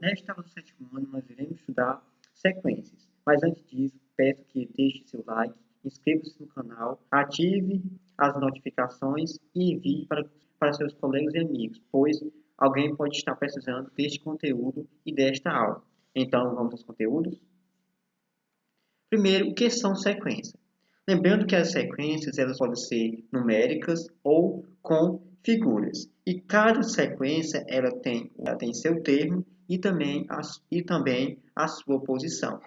Nesta aula do sétimo ano, nós iremos estudar sequências. Mas antes disso, peço que deixe seu like, inscreva-se no canal, ative as notificações e envie para seus colegas e amigos, pois alguém pode estar precisando deste conteúdo e desta aula. Então, vamos aos conteúdos? Primeiro, o que são sequências? Lembrando que as sequências elas podem ser numéricas ou com figuras. E cada sequência ela tem seu termo e também a sua posição.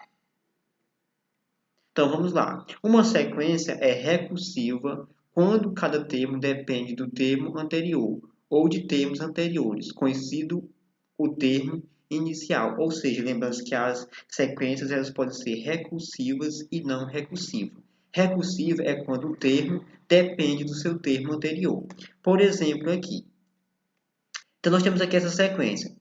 Então vamos lá. Uma sequência é recursiva quando cada termo depende do termo anterior ou de termos anteriores, conhecido o termo inicial. Ou seja, lembrando que as sequências elas podem ser recursivas e não recursivas. Recursiva é quando o termo depende do seu termo anterior. Por exemplo, aqui. Então nós temos aqui essa sequência.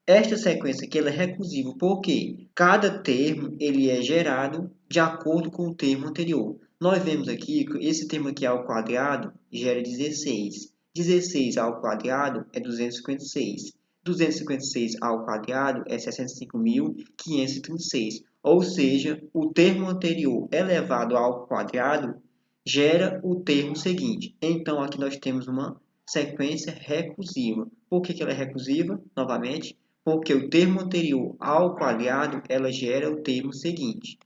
Esta sequência aqui ela é recursiva porque cada termo ele é gerado de acordo com o termo anterior. Nós vemos aqui que esse termo aqui ao quadrado gera 16. 16 ao quadrado é 256. 256 ao quadrado é 65.536. Ou seja, o termo anterior elevado ao quadrado gera o termo seguinte. Então, aqui nós temos uma sequência recursiva. Por que ela é recursiva? Novamente, porque o termo anterior ao quadrado ela gera o termo seguinte.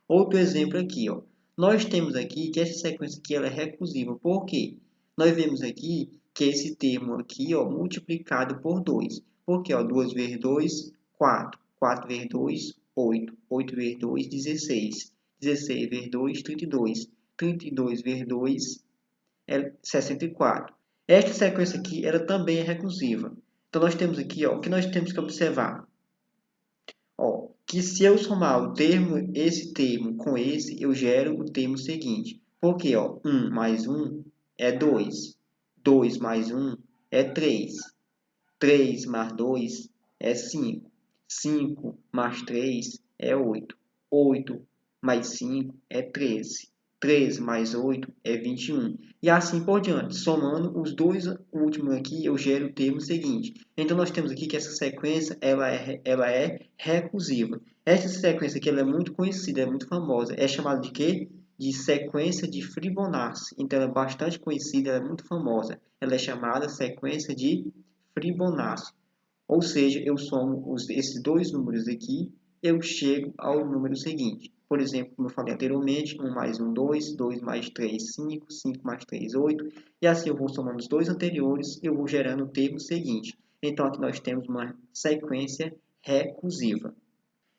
Outro exemplo aqui, ó. Nós temos aqui que essa sequência aqui ela é recursiva. Por quê? Nós vemos aqui que esse termo aqui, ó, multiplicado por 2. Porque, ó, 2 vezes 2, 4. 4 vezes 2, 8. 8 vezes 2, 16. 16 vezes 2, 32. 32 vezes 2 é 64. Esta sequência aqui ela também é recursiva. Então, nós temos aqui, ó, o que nós temos que observar? Ó, que se eu somar esse termo com esse, eu gero o termo seguinte. Porque, ó, 1 mais 1 é 2. 2 mais 1 é 3. 3 mais 2 é 5. 5 mais 3 é 8. 8 mais 5 é 13. 13 mais 8 é 21. E assim por diante. Somando os dois últimos aqui, eu gero o termo seguinte. Então, nós temos aqui que essa sequência ela é recursiva. Essa sequência aqui ela é muito conhecida, é muito famosa. É chamada de quê? De sequência de Fibonacci. Então, ela é bastante conhecida, ela é muito famosa. Ela é chamada sequência de Fibonacci. Ou seja, eu somo esses dois números aqui, eu chego ao número seguinte. Por exemplo, como eu falei anteriormente, 1 mais 1, 2, 2 mais 3, 5, 5 mais 3, 8. E assim eu vou somando os dois anteriores, eu vou gerando o termo seguinte. Então, aqui nós temos uma sequência recursiva.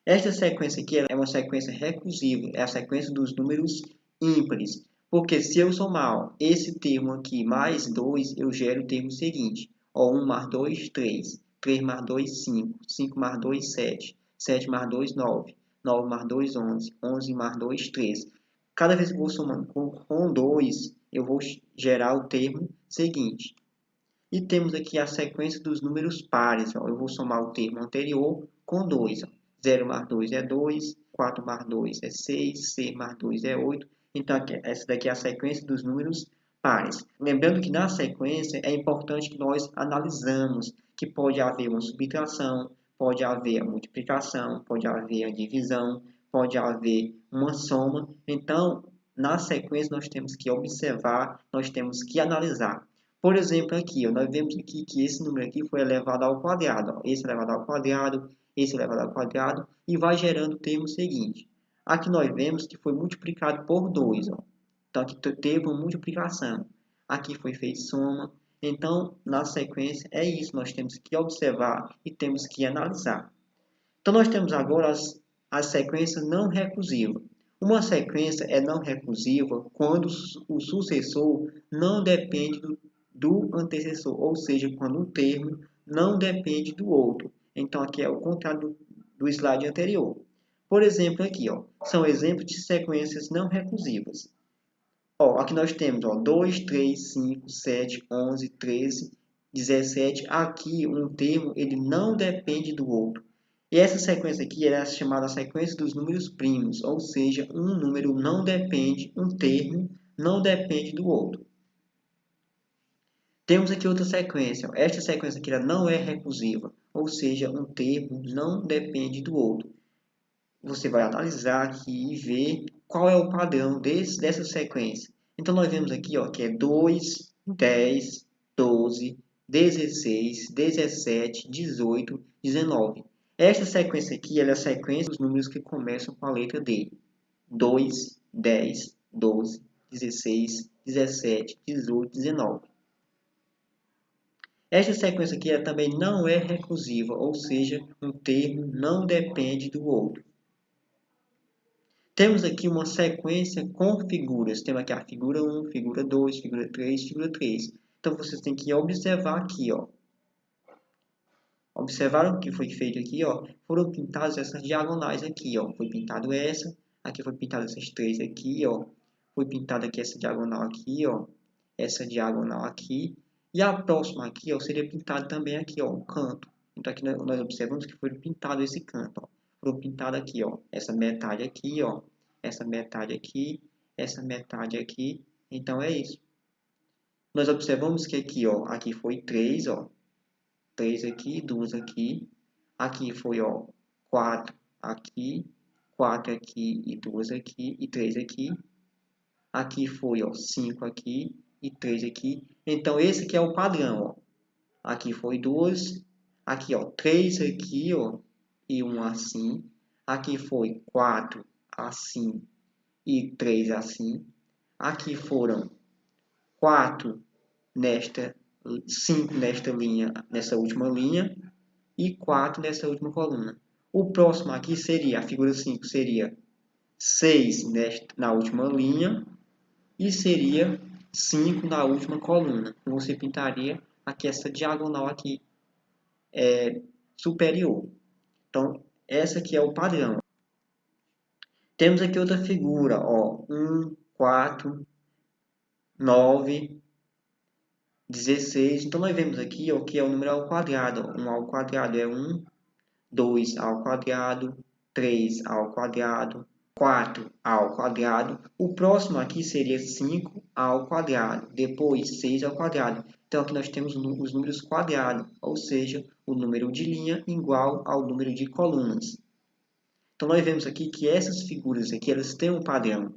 Esta sequência aqui é uma sequência recursiva, é a sequência dos números ímpares. Porque se eu somar esse termo aqui mais 2, eu gero o termo seguinte. Ó, 1 mais 2, 3. 3 mais 2, 5. 5 mais 2, 7. 7 mais 2, 9. 9 mais 2, 11. 11 mais 2, 13. Cada vez que eu vou somando com 2, eu vou gerar o termo seguinte. E temos aqui a sequência dos números pares. Ó. Eu vou somar o termo anterior com 2. 0 mais 2 é 2, 4 mais 2 é 6, 6 mais 2 é 8. Então, essa daqui é a sequência dos números pares. Lembrando que na sequência é importante que nós analisamos que pode haver uma subtração, pode haver a multiplicação, pode haver a divisão, pode haver uma soma. Então, na sequência nós temos que observar, nós temos que analisar. Por exemplo, aqui, ó, nós vemos aqui que esse número aqui foi elevado ao quadrado. Ó. Esse elevado ao quadrado, esse elevado ao quadrado, e vai gerando o termo seguinte. Aqui nós vemos que foi multiplicado por 2. Ó. Então, aqui teve uma multiplicação. Aqui foi feita soma. Então, na sequência, é isso. Nós temos que observar e temos que analisar. Então, nós temos agora as sequências não recursivas. Uma sequência é não recursiva quando o sucessor não depende do antecessor, ou seja, quando um termo não depende do outro. Então, aqui é o contrário do slide anterior. Por exemplo, aqui, ó, são exemplos de sequências não recursivas. Ó, aqui nós temos ó, 2, 3, 5, 7, 11, 13, 17. Aqui, um termo ele não depende do outro. E essa sequência aqui é chamada sequência dos números primos, ou seja, um número não depende, um termo não depende do outro. Temos aqui outra sequência. Esta sequência aqui ela não é recursiva, ou seja, um termo não depende do outro. Você vai analisar aqui e ver qual é o padrão dessa sequência. Então, nós vemos aqui ó, que é 2, 10, 12, 16, 17, 18, 19. Esta sequência aqui ela é a sequência dos números que começam com a letra D. 2, 10, 12, 16, 17, 18, 19. Esta sequência aqui ela também não é recursiva, ou seja, um termo não depende do outro. Temos aqui uma sequência com figuras. Temos aqui a figura 1, figura 2, figura 3, figura 3. Então, vocês têm que observar aqui, ó. Observaram o que foi feito aqui, ó? Foram pintadas essas diagonais aqui, ó. Foi pintado essa, aqui foi pintado essas três aqui, ó. Foi pintada aqui essa diagonal aqui, ó. Essa diagonal aqui. E a próxima aqui, ó, seria pintado também aqui, ó, o canto. Então, aqui nós observamos que foi pintado esse canto, ó. Foram pintadas aqui, ó. Essa metade aqui, ó. Essa metade aqui. Essa metade aqui. Então, é isso. Nós observamos que aqui, ó. Aqui foi 3, ó. 3 aqui, 2 aqui. Aqui foi, ó, 4 aqui. 4 aqui e 2 aqui. E 3 aqui. Aqui foi, ó, 5 aqui e 3 aqui. Então, esse aqui é o padrão, ó. Aqui foi 2. Aqui, ó, 3 aqui, ó, e 1 assim. Aqui foi 4 assim e 3 assim. Aqui foram 4 nesta, 5 nesta linha, nessa última linha. E 4 nessa última coluna. O próximo aqui seria, a figura 5 seria 6 na última linha. E seria 5 na última coluna. Você pintaria aqui essa diagonal aqui superior. Então, essa aqui é o padrão. Temos aqui outra figura, ó, 1, 4, 9, 16. Então, nós vemos aqui ó, que é o número ao quadrado. 1 ao quadrado é 1, 2 ao quadrado, 3 ao quadrado, 4 ao quadrado. O próximo aqui seria 5 ao quadrado, depois 6 ao quadrado. Então, aqui nós temos os números quadrados, ou seja, o número de linha igual ao número de colunas. Então, nós vemos aqui que essas figuras aqui, elas têm um padrão.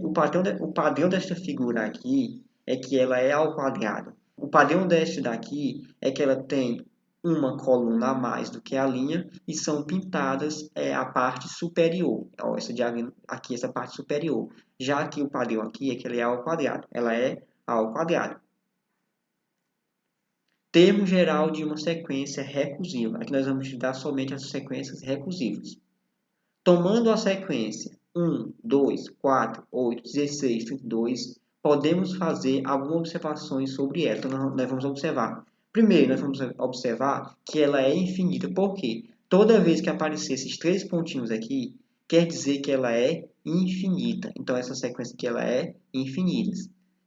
O padrão desta figura aqui é que ela é ao quadrado. O padrão desta daqui é que ela tem uma coluna a mais do que a linha e são pintadas a parte superior. Ó, essa diagonal aqui, essa parte superior. Já que o padrão aqui é que ela é ao quadrado. Ela é ao quadrado. Termo geral de uma sequência recursiva. Aqui nós vamos estudar somente as sequências recursivas. Tomando a sequência 1, 2, 4, 8, 16, 32, podemos fazer algumas observações sobre ela. Então, nós vamos observar. Primeiro, nós vamos observar que ela é infinita. Por quê? Toda vez que aparecer esses três pontinhos aqui, quer dizer que ela é infinita. Então, essa sequência aqui ela é infinita.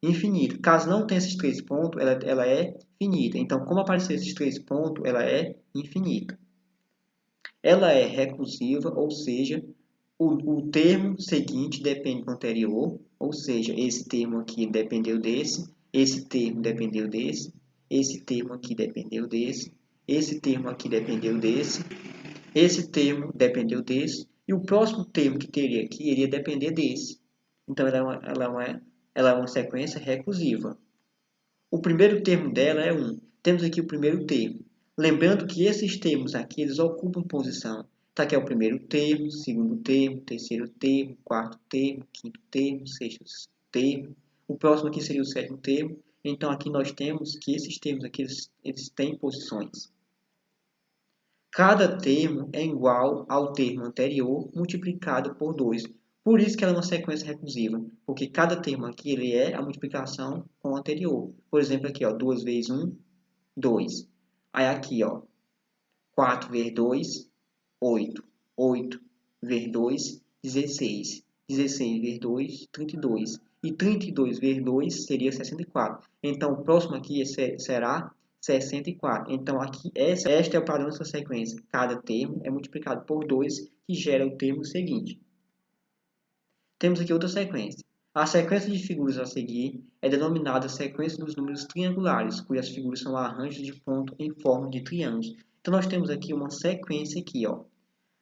Infinita. Caso não tenha esses três pontos, ela é finita. Então, como aparecer esses três pontos, ela é infinita. Ela é recursiva, ou seja, o termo seguinte depende do anterior, ou seja, esse termo aqui dependeu desse, esse termo dependeu desse, esse termo aqui dependeu desse, esse termo aqui dependeu desse, esse termo dependeu desse, e o próximo termo que teria aqui iria depender desse. Então, ela é uma sequência recursiva. O primeiro termo dela é 1. Temos aqui o primeiro termo. Lembrando que esses termos aqui, eles ocupam posição. Então, aqui é o primeiro termo, segundo termo, terceiro termo, quarto termo, quinto termo, sexto termo. O próximo aqui seria o sétimo termo. Então, aqui nós temos que esses termos aqui, eles têm posições. Cada termo é igual ao termo anterior multiplicado por 2. Por isso que ela é uma sequência recursiva, porque cada termo aqui ele é a multiplicação com o anterior. Por exemplo, aqui, ó, 2 vezes 1, 2. Aí aqui, ó, 4 vezes 2, 8. 8 vezes 2, 16. 16 vezes 2, 32. E 32 vezes 2 seria 64. Então, o próximo aqui será 64. Então, aqui, este é o padrão dessa sequência. Cada termo é multiplicado por 2, que gera o termo seguinte. Temos aqui outra sequência. A sequência de figuras a seguir é denominada sequência dos números triangulares, cujas figuras são arranjos de ponto em forma de triângulos. Então, nós temos aqui uma sequência aqui, ó.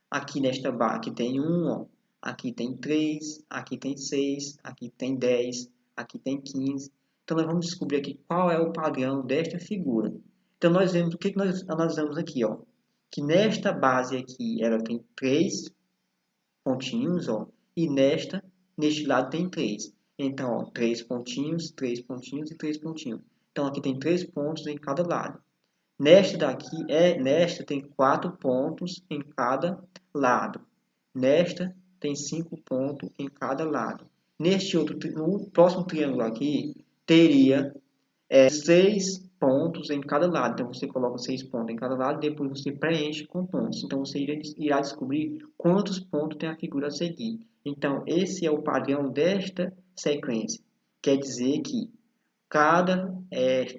Aqui nesta barra, aqui tem 1, ó. Aqui tem 3, aqui tem 6, aqui tem 10, aqui tem 15. Então, nós vamos descobrir aqui qual é o padrão desta figura. Então, nós vemos o que nós analisamos aqui, ó. Que nesta base aqui, ela tem 3 pontinhos, ó. E neste lado tem 3. Então, ó, 3 pontinhos, 3 pontinhos e 3 pontinhos. Então, aqui tem 3 pontos em cada lado. Nesta tem 4 pontos em cada lado. Nesta tem 5 pontos em cada lado. No próximo triângulo aqui, teria 6 pontos em cada lado. Então, você coloca 6 pontos em cada lado e depois você preenche com pontos. Então, você irá descobrir quantos pontos tem a figura a seguir. Então, esse é o padrão desta sequência. Quer dizer que cada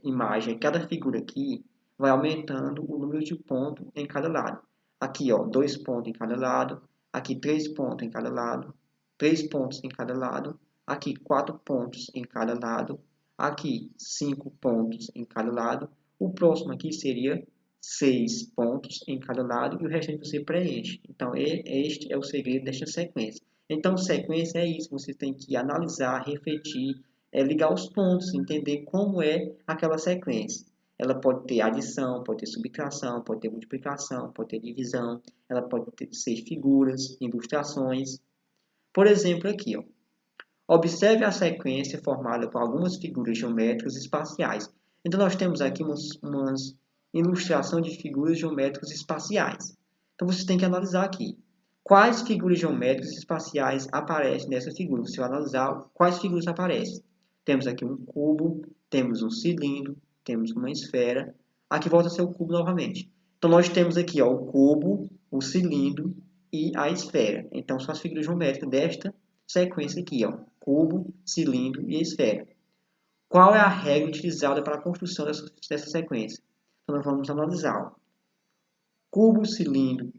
imagem, cada figura aqui, vai aumentando o número de pontos em cada lado. Aqui, ó, 2 pontos em cada lado. Aqui, 3 pontos em cada lado. 3 pontos em cada lado. Aqui, 4 pontos em cada lado. Aqui, 5 pontos em cada lado. O próximo aqui seria 6 pontos em cada lado e o restante você preenche. Então, este é o segredo desta sequência. Então, sequência é isso. Você tem que analisar, refletir, ligar os pontos, entender como é aquela sequência. Ela pode ter adição, pode ter subtração, pode ter multiplicação, pode ter divisão, ela pode ser figuras, ilustrações. Por exemplo, aqui, ó. Observe a sequência formada por algumas figuras geométricas espaciais. Então, nós temos aqui uma ilustração de figuras geométricas espaciais. Então, você tem que analisar aqui. Quais figuras geométricas espaciais aparecem nessa figura? Você vai analisar quais figuras aparecem. Temos aqui um cubo, temos um cilindro, temos uma esfera. Aqui volta a ser o cubo novamente. Então, nós temos aqui, ó, o cubo, o cilindro e a esfera. Então, são as figuras geométricas desta sequência aqui, ó, cubo, cilindro e esfera. Qual é a regra utilizada para a construção dessa sequência? Então, nós vamos analisar, ó, cubo, cilindro,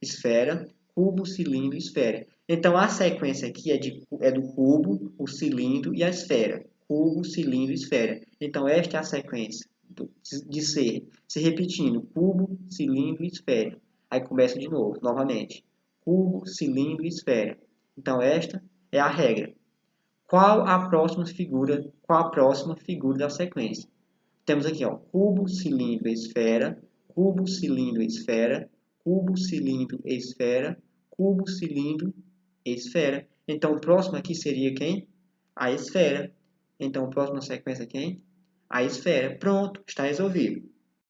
esfera, cubo, cilindro, esfera. Então, a sequência aqui é do cubo, o cilindro e a esfera. Cubo, cilindro, esfera. Então, esta é a sequência de ser se repetindo, cubo, cilindro e esfera. Aí começa de novo, novamente. Cubo, cilindro e esfera. Então, esta é a regra. Qual a próxima figura da sequência? Temos aqui, ó, cubo, cilindro, esfera, cubo, cilindro, esfera, cubo, cilindro, esfera, cubo, cilindro, esfera. Então, o próximo aqui seria quem? A esfera. Então, a próxima sequência é quem? A esfera. Pronto, está resolvido.